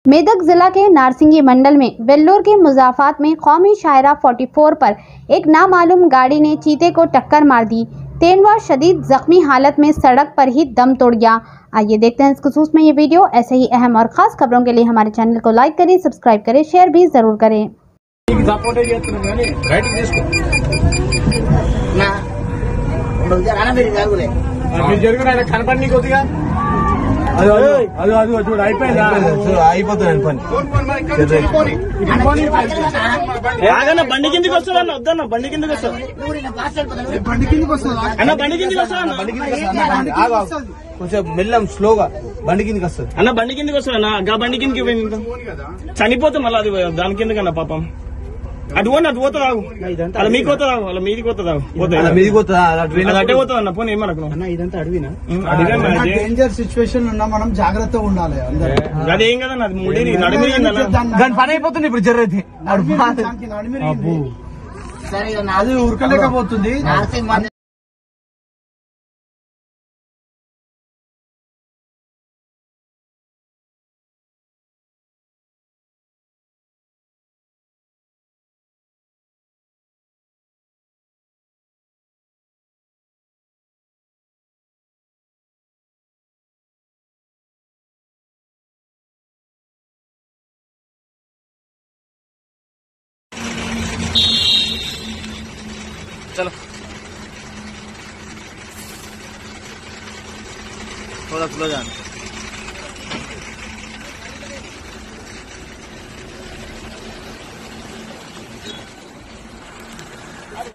मेदक जिला के नारसिंगी मंडल में वेल्लोर के मुजाफात में कौमी शायरा 44 पर एक नामालूम गाड़ी ने चीते को टक्कर मार दी। तेनवा शदीद जख्मी हालत में सड़क पर ही दम तोड़ गया। आइए देखते हैं इस खुसूस में ये वीडियो। ऐसे ही अहम और खास खबरों के लिए हमारे चैनल को लाइक करें, सब्सक्राइब करें, शेयर भी जरूर करें। బండి కిందకి వస్తుంది అన్న, వద్దన్న బండి కిందకి వస్తుంది అన్న, బండి కిందకి వస్తుంది కొంచెం మెల్లం స్లోగా బండి కిందకి వస్తుంది అన్న, బండి కిందకి వస్తుంది అన్న. గా బండి కిందకి చనిపోతాం మళ్ళీ, అది దాని కిందకన్నా పాపం. అటు పోనీ, అటు పోతుంది ఆగు, అలా మీకు పోతుంది ఆగు, అలా మీదికి పోతుంది ఆగు, మీదికి పోతుందా అటే పోతుంది అన్న. పోనీ ఏమనకు ఇదంతా అడవినా డేంజర్ సిచ్యువేషన్ ఉన్నా మనం జాగ్రత్తగా ఉండాలి. అదేం కదన్న, అది ముడిని నడిమి దాని పని అయిపోతుంది ఇప్పుడు జర్రైతే అది ఉరకలేకపోతుంది. चलो थोड़ा स्लो जाना।